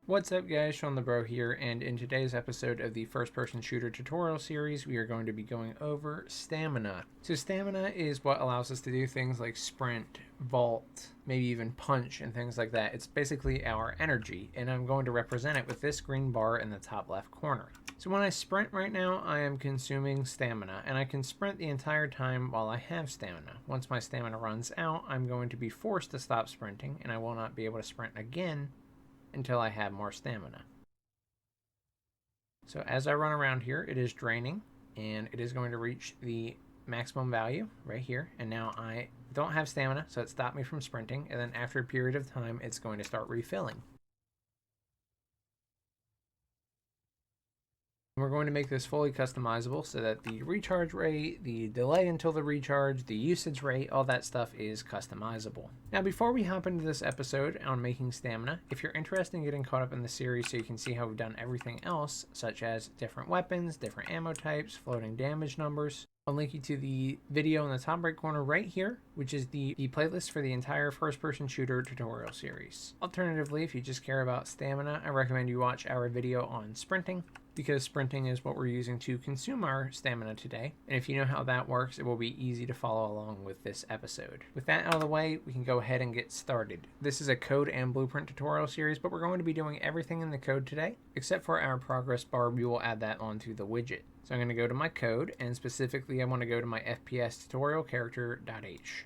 What's up guys, Shawnthebro here, and in today's episode of the first-person shooter tutorial series, we are going to be going over stamina. So stamina is what allows us to do things like sprint, vault, maybe even punch and things like that. It's basically our energy, and I'm going to represent it with this green bar in the top left corner. So when I sprint right now, I am consuming stamina, and I can sprint the entire time while I have stamina. Once my stamina runs out, I'm going to be forced to stop sprinting, and I will not be able to sprint again until I have more stamina. So as I run around here, it is draining, and it is going to reach the maximum value right here, and now I don't have stamina, so it stopped me from sprinting, and then after a period of time, it's going to start refilling. We're going to make this fully customizable so that the recharge rate, the delay until the recharge, the usage rate, all that stuff is customizable. Now before we hop into this episode on making stamina, if you're interested in getting caught up in the series so you can see how we've done everything else, such as different weapons, different ammo types, floating damage numbers, I'll link you to the video in the top right corner right here, which is the playlist for the entire first-person shooter tutorial series. Alternatively, if you just care about stamina, I recommend you watch our video on sprinting, because sprinting is what we're using to consume our stamina today. And if you know how that works, it will be easy to follow along with this episode. With that out of the way, we can go ahead and get started. This is a code and blueprint tutorial series, but we're going to be doing everything in the code today, except for our progress bar. We will add that onto the widget. So I'm going to go to my code, and specifically I want to go to my FPS tutorial character.h.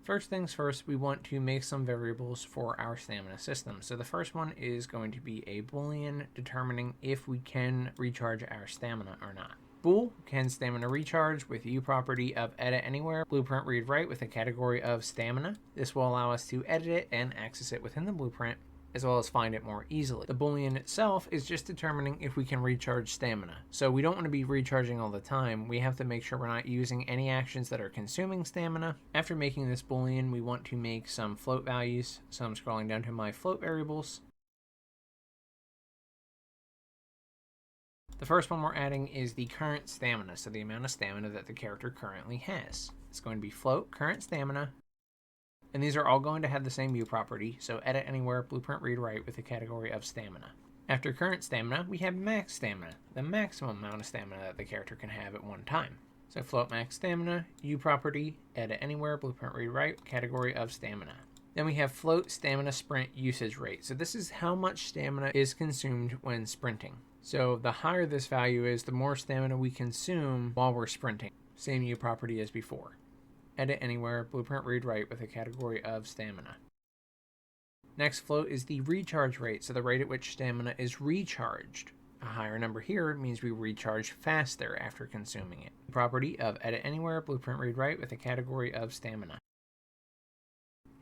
First things first, we want to make some variables for our stamina system. So the first one is going to be a boolean determining if we can recharge our stamina or not. Bool can stamina recharge with U property of edit anywhere, blueprint read write with a category of stamina. This will allow us to edit it and access it within the blueprint, as well as find it more easily. The boolean itself is just determining if we can recharge stamina. So we don't want to be recharging all the time. We have to make sure we're not using any actions that are consuming stamina. After making this boolean, we want to make some float values. So I'm scrolling down to my float variables. The first one we're adding is the current stamina, so the amount of stamina that the character currently has. It's going to be float current stamina, and these are all going to have the same U property, so edit anywhere, blueprint read write with a category of stamina. After current stamina, we have max stamina, the maximum amount of stamina that the character can have at one time. So float max stamina, U property, edit anywhere, blueprint read write, category of stamina. Then we have float stamina sprint usage rate. So this is how much stamina is consumed when sprinting. So the higher this value is, the more stamina we consume while we're sprinting. Same U property as before. Edit anywhere, blueprint read write with a category of stamina. Next float is the recharge rate, so the rate at which stamina is recharged. A higher number here means we recharge faster after consuming it. Property of edit anywhere, blueprint read write with a category of stamina.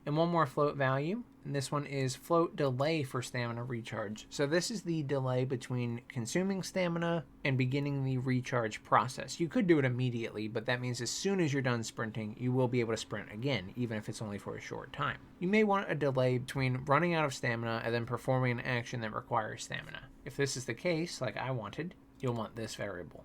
And one more float value, and this one is float delay for stamina recharge. So this is the delay between consuming stamina and beginning the recharge process. You could do it immediately, but that means as soon as you're done sprinting, you will be able to sprint again, even if it's only for a short time. You may want a delay between running out of stamina and then performing an action that requires stamina. If this is the case, like I wanted, you'll want this variable.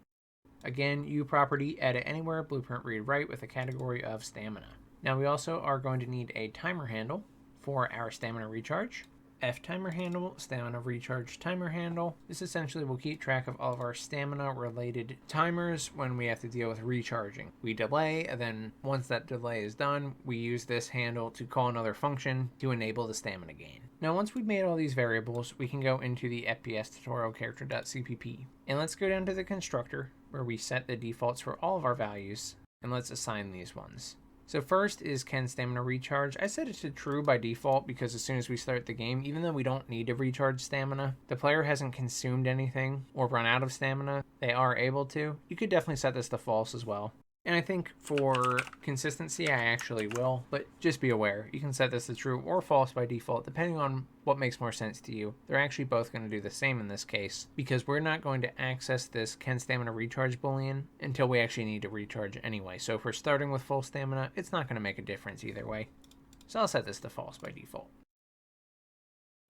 Again, U property, edit anywhere, blueprint read write with a category of stamina. Now we also are going to need a timer handle for our stamina recharge. F timer handle, stamina recharge timer handle. This essentially will keep track of all of our stamina related timers when we have to deal with recharging. We delay, and then once that delay is done, we use this handle to call another function to enable the stamina gain. Now once we've made all these variables, we can go into the FPS tutorial character.cpp. And let's go down to the constructor where we set the defaults for all of our values, and let's assign these ones. So first is can stamina recharge. I set it to true by default because as soon as we start the game, even though we don't need to recharge stamina, the player hasn't consumed anything or run out of stamina. They are able to. You could definitely set this to false as well. And I think for consistency, I actually will, but just be aware. You can set this to true or false by default, depending on what makes more sense to you. They're actually both going to do the same in this case, because we're not going to access this can stamina recharge boolean until we actually need to recharge anyway. So if we're starting with full stamina, it's not going to make a difference either way. So I'll set this to false by default.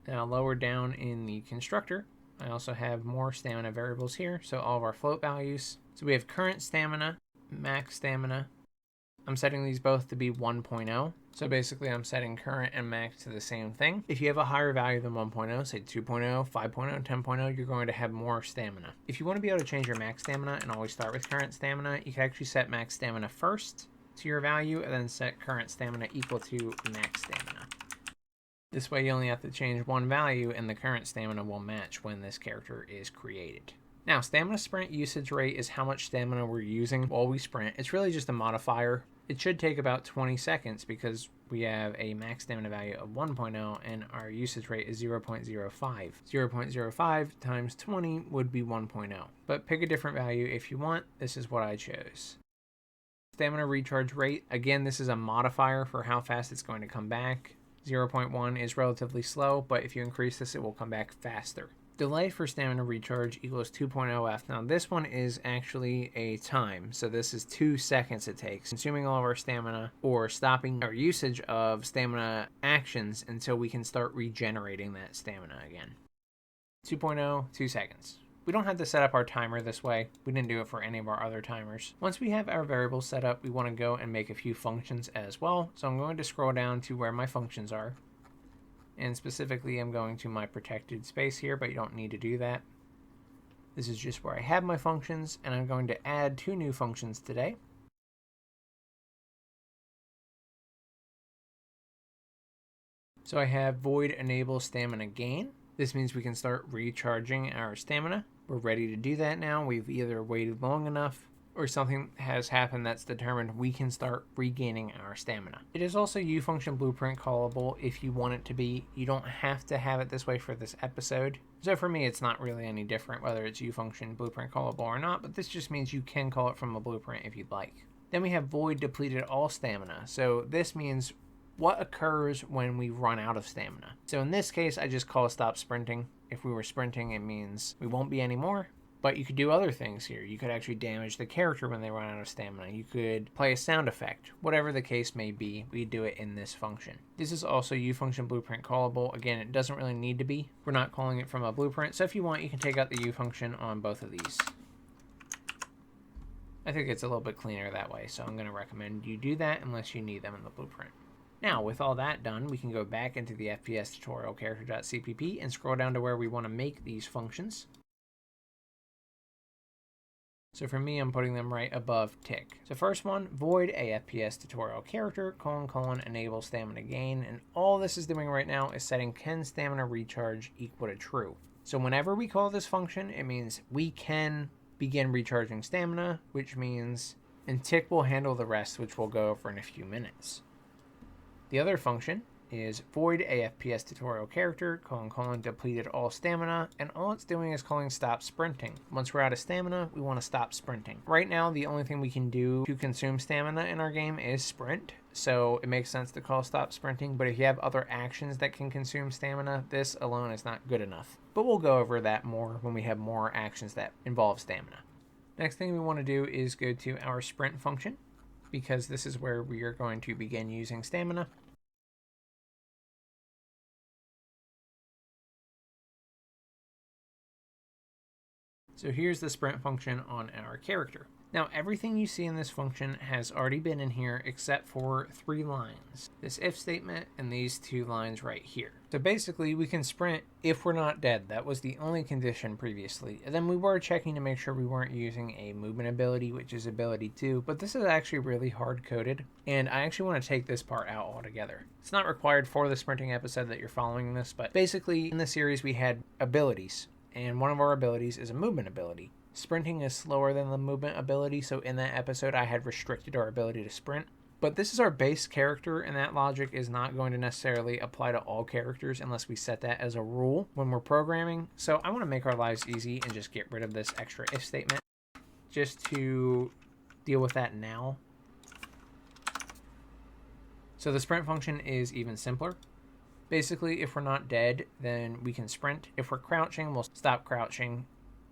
Now lower down in the constructor, I also have more stamina variables here. So all of our float values. So we have current stamina, max stamina, I'm setting these both to be 1.0. So basically I'm setting current and max to the same thing. If you have a higher value than 1.0, say 2.0, 5.0, 10.0, you're going to have more stamina. If you want to be able to change your max stamina and always start with current stamina, you can actually set max stamina first to your value and then set current stamina equal to max stamina. This way you only have to change one value and the current stamina will match when this character is created. Now, stamina sprint usage rate is how much stamina we're using while we sprint. It's really just a modifier. It should take about 20 seconds because we have a max stamina value of 1.0 and our usage rate is 0.05. 0.05 times 20 would be 1.0. But pick a different value if you want. This is what I chose. Stamina recharge rate. Again, this is a modifier for how fast it's going to come back. 0.1 is relatively slow, but if you increase this, it will come back faster. Delay for stamina recharge equals 2.0f. Now this one is actually a time, so this is 2 seconds it takes, consuming all of our stamina or stopping our usage of stamina actions until we can start regenerating that stamina again. 2.0, 2 seconds. We don't have to set up our timer this way. We didn't do it for any of our other timers. Once we have our variables set up, we want to go and make a few functions as well. So I'm going to scroll down to where my functions are. And specifically, I'm going to my protected space here, but you don't need to do that. This is just where I have my functions, and I'm going to add 2 new functions today. So I have void enable stamina gain. This means we can start recharging our stamina. We're ready to do that now. We've either waited long enough or something has happened that's determined we can start regaining our stamina. It is also ufunction blueprint callable if you want it to be. You don't have to have it this way for this episode. So for me, it's not really any different whether it's ufunction blueprint callable or not, but this just means you can call it from a blueprint if you'd like. Then we have void depleted all stamina. So this means what occurs when we run out of stamina. So in this case, I just call stop sprinting. If we were sprinting, it means we won't be anymore. But you could do other things here. You could actually damage the character when they run out of stamina. You could play a sound effect. Whatever the case may be, we do it in this function. This is also ufunction blueprint callable. Again, it doesn't really need to be. We're not calling it from a blueprint. So if you want, you can take out the ufunction on both of these. I think it's a little bit cleaner that way. So I'm going to recommend you do that unless you need them in the blueprint. Now, with all that done, we can go back into the FPS tutorial character.cpp and scroll down to where we want to make these functions. So for me, I'm putting them right above tick. So first one, void a FPS tutorial character, : enable stamina gain. And all this is doing right now is setting can stamina recharge equal to true. So whenever we call this function, it means we can begin recharging stamina, which means, and tick will handle the rest, which we'll go over in a few minutes. The other function is void a FPS tutorial character, : depleted all stamina, and all it's doing is calling stop sprinting. Once we're out of stamina, we want to stop sprinting. Right now, the only thing we can do to consume stamina in our game is sprint, so it makes sense to call stop sprinting, but if you have other actions that can consume stamina, this alone is not good enough. But we'll go over that more when we have more actions that involve stamina. Next thing we want to do is go to our sprint function, because this is where we are going to begin using stamina. So here's the sprint function on our character. Now everything you see in this function has already been in here except for 3 lines. This if statement and these 2 lines right here. So basically we can sprint if we're not dead. That was the only condition previously. And then we were checking to make sure we weren't using a movement ability, which is ability 2, but this is actually really hard coded. And I actually want to take this part out altogether. It's not required for the sprinting episode that you're following this, but basically in the series we had abilities. And one of our abilities is a movement ability. Sprinting is slower than the movement ability, so in that episode I had restricted our ability to sprint. But this is our base character, and that logic is not going to necessarily apply to all characters unless we set that as a rule when we're programming. So I want to make our lives easy and just get rid of this extra if statement, just to deal with that now. So the sprint function is even simpler. Basically, if we're not dead, then we can sprint. If we're crouching, we'll stop crouching.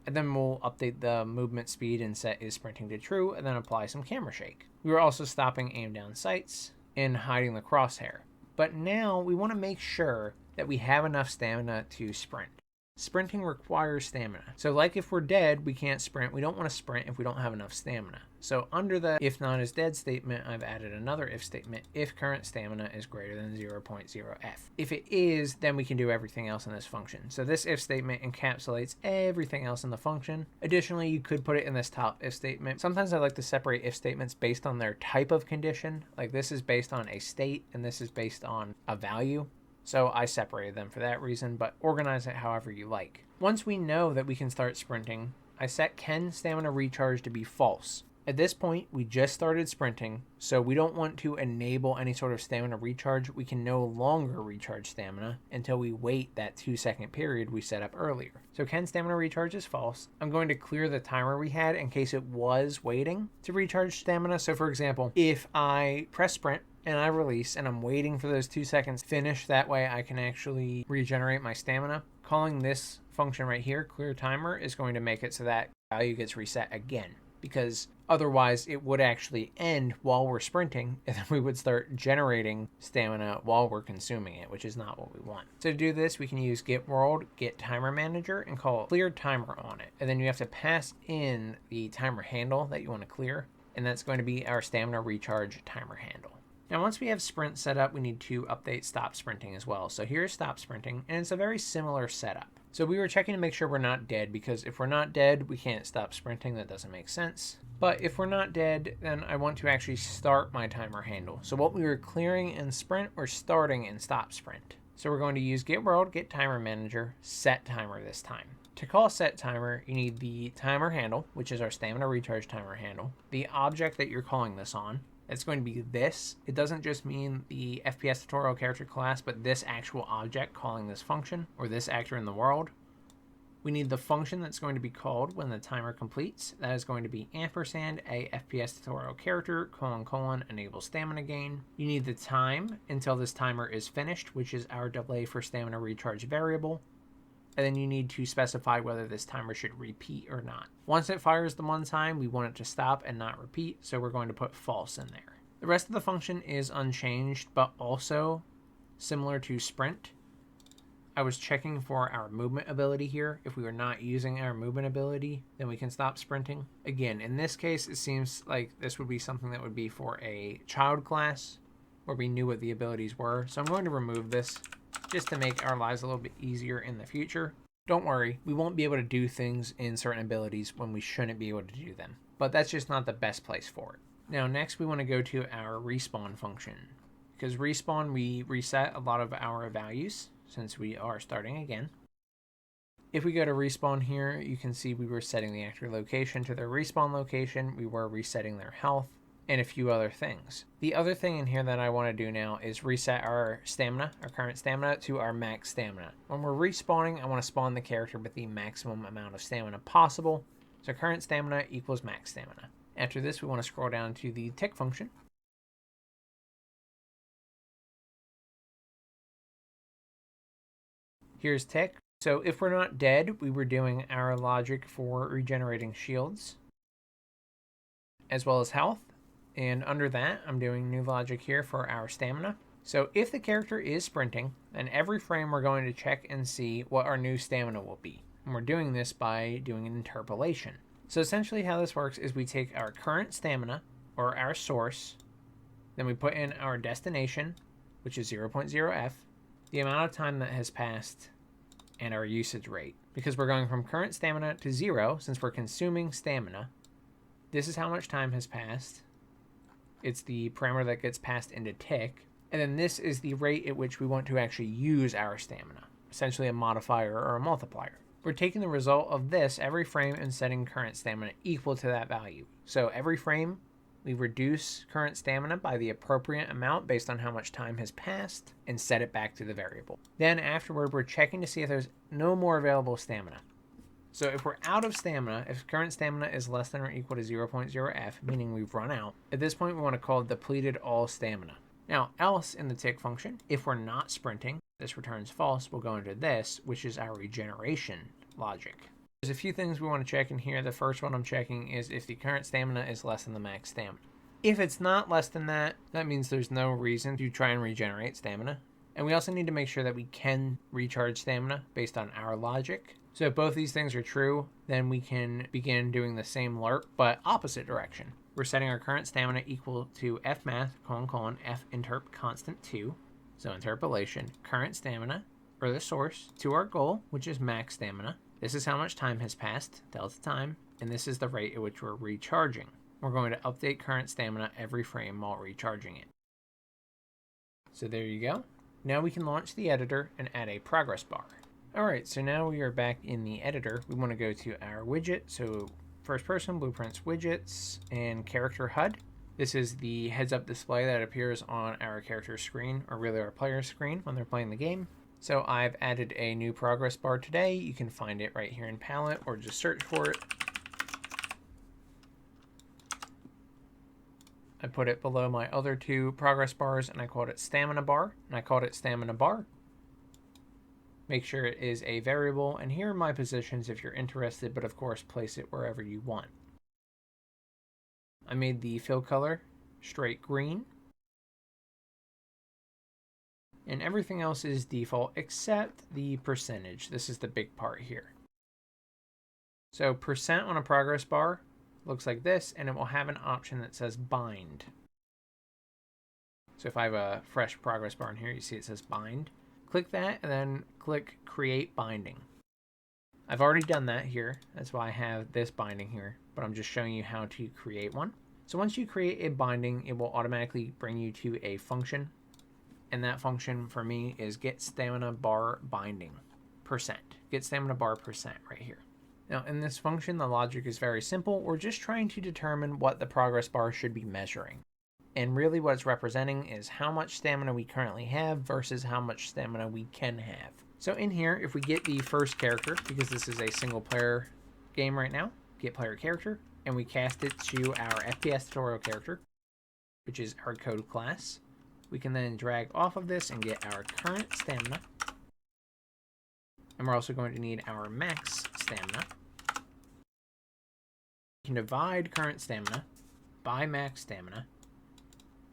And then we'll update the movement speed and set is sprinting to true, and then apply some camera shake. We were also stopping aim down sights and hiding the crosshair. But now we want to make sure that we have enough stamina to sprint. Sprinting requires stamina. So like if we're dead, we can't sprint. We don't want to sprint if we don't have enough stamina. So under the if not is dead statement, I've added another if statement if current stamina is greater than 0.0f. If it is, then we can do everything else in this function. So this if statement encapsulates everything else in the function. Additionally, you could put it in this top if statement. Sometimes I like to separate if statements based on their type of condition. Like this is based on a state and this is based on a value. So I separated them for that reason, but organize it however you like. Once we know that we can start sprinting, I set can stamina recharge to be false. At this point, we just started sprinting, so we don't want to enable any sort of stamina recharge. We can no longer recharge stamina until we wait that 2-second period we set up earlier. So can stamina recharge is false. I'm going to clear the timer we had in case it was waiting to recharge stamina. So for example, if I press sprint, and I release, and I'm waiting for those 2 seconds to finish, that way I can actually regenerate my stamina. Calling this function right here, clear timer, is going to make it so that value gets reset again, because otherwise it would actually end while we're sprinting, and then we would start generating stamina while we're consuming it, which is not what we want. So to do this, we can use get world, get timer manager, and call clear timer on it. And then you have to pass in the timer handle that you want to clear, and that's going to be our stamina recharge timer handle. Now, once we have sprint set up, we need to update stop sprinting as well. So here's stop sprinting, and it's a very similar setup. So we were checking to make sure we're not dead, because if we're not dead, we can't stop sprinting. That doesn't make sense. But if we're not dead, then I want to actually start my timer handle. So what we were clearing in sprint, we're starting in stop sprint. So we're going to use get world, get timer manager, set timer this time. To call set timer, you need the timer handle, which is our stamina recharge timer handle, the object that you're calling this on. It's going to be this. It doesn't just mean the FPS tutorial character class, but this actual object calling this function, or this actor in the world. We need the function that's going to be called when the timer completes. That is going to be ampersand a FPS tutorial character, : enable stamina gain. You need the time until this timer is finished, which is our delay for stamina recharge variable. And then you need to specify whether this timer should repeat or not. Once it fires the one time, we want it to stop and not repeat, so we're going to put false in there. The rest of the function is unchanged, but also similar to sprint. I was checking for our movement ability here. If we were not using our movement ability, then we can stop sprinting. Again, in this case, it seems like this would be something that would be for a child class, where we knew what the abilities were. So I'm going to remove this, just to make our lives a little bit easier in the future. Don't worry, we won't be able to do things in certain abilities when we shouldn't be able to do them, but that's just not the best place for it. Now next we want to go to our respawn function, because respawn, we reset a lot of our values since we are starting again. If we go to respawn here, you can see we were setting the actor location to their respawn location, we were resetting their health, and a few other things. The other thing in here that I want to do now is reset our stamina, our current stamina, to our max stamina. When we're respawning, I want to spawn the character with the maximum amount of stamina possible. So current stamina equals max stamina. After this, we want to scroll down to the tick function. Here's tick. So if we're not dead, we were doing our logic for regenerating shields, as well as health. And under that, I'm doing new logic here for our stamina. So if the character is sprinting, then every frame we're going to check and see what our new stamina will be. And we're doing this by doing an interpolation. So essentially how this works is we take our current stamina, or our source, then we put in our destination, which is 0.0f, the amount of time that has passed, and our usage rate. Because we're going from current stamina to 0, since we're consuming stamina, this is how much time has passed. It's the parameter that gets passed into tick. And then this is the rate at which we want to actually use our stamina, essentially a modifier or a multiplier. We're taking the result of this every frame and setting current stamina equal to that value. So every frame, we reduce current stamina by the appropriate amount based on how much time has passed and set it back to the variable. Then afterward, we're checking to see if there's no more available stamina. So if we're out of stamina, if current stamina is less than or equal to 0.0f, meaning we've run out, at this point we want to call depleted all stamina. Now, else in the tick function, if we're not sprinting, this returns false, we'll go into this, which is our regeneration logic. There's a few things we want to check in here. The first one I'm checking is if the current stamina is less than the max stamina. If it's not less than that, that means there's no reason to try and regenerate stamina. And we also need to make sure that we can recharge stamina based on our logic. So if both these things are true, then we can begin doing the same LARP, but opposite direction. We're setting our current stamina equal to fmath, : finterp constant 2. So interpolation, current stamina, or the source, to our goal, which is max stamina. This is how much time has passed, delta time, and this is the rate at which we're recharging. We're going to update current stamina every frame while recharging it. So there you go. Now we can launch the editor and add a progress bar. Alright, so now we are back in the editor. We want to go to our widget, so first person, blueprints, widgets, and character HUD. This is the heads-up display that appears on our character's screen, or really our player's screen when they're playing the game. So I've added a new progress bar today. You can find it right here in Palette, or just search for it. I put it below my other two progress bars, and I called it stamina bar, and I called it stamina bar. Make sure it is a variable, and here are my positions if you're interested, but of course place it wherever you want. I made the fill color straight green, and everything else is default except the percentage. This is the big part here. So percent on a progress bar looks like this, and it will have an option that says bind. So if I have a fresh progress bar in here, you see it says bind. Click that and then click create binding. I've already done that here. That's why I have this binding here, but I'm just showing you how to create one. So once you create a binding, it will automatically bring you to a function. And that function for me is get stamina bar binding percent. Get stamina bar percent right here. Now in this function, the logic is very simple. We're just trying to determine what the progress bar should be measuring. And really what it's representing is how much stamina we currently have versus how much stamina we can have. So in here, if we get the first character, because this is a single player game right now, get player character, and we cast it to our FPS tutorial character, which is our code class, we can then drag off of this and get our current stamina. And we're also going to need our max stamina. We can divide current stamina by max stamina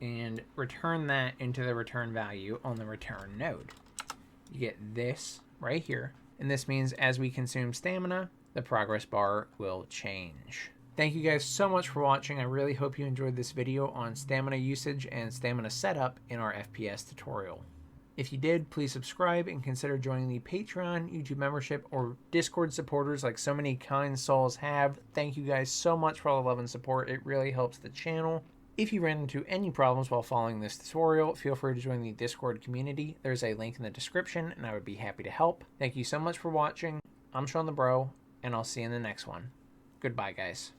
and return that into the return value on the return node. You get this right here, and this means as we consume stamina, the progress bar will change. Thank you guys so much for watching. I really hope you enjoyed this video on stamina usage and stamina setup in our FPS tutorial. If you did, please subscribe and consider joining the Patreon, YouTube membership, or Discord supporters like so many kind souls have. Thank you guys so much for all the love and support. It really helps the channel. If you ran into any problems while following this tutorial, feel free to join the Discord community. There's a link in the description, and I would be happy to help. Thank you so much for watching. I'm Shawnthebro, and I'll see you in the next one. Goodbye, guys.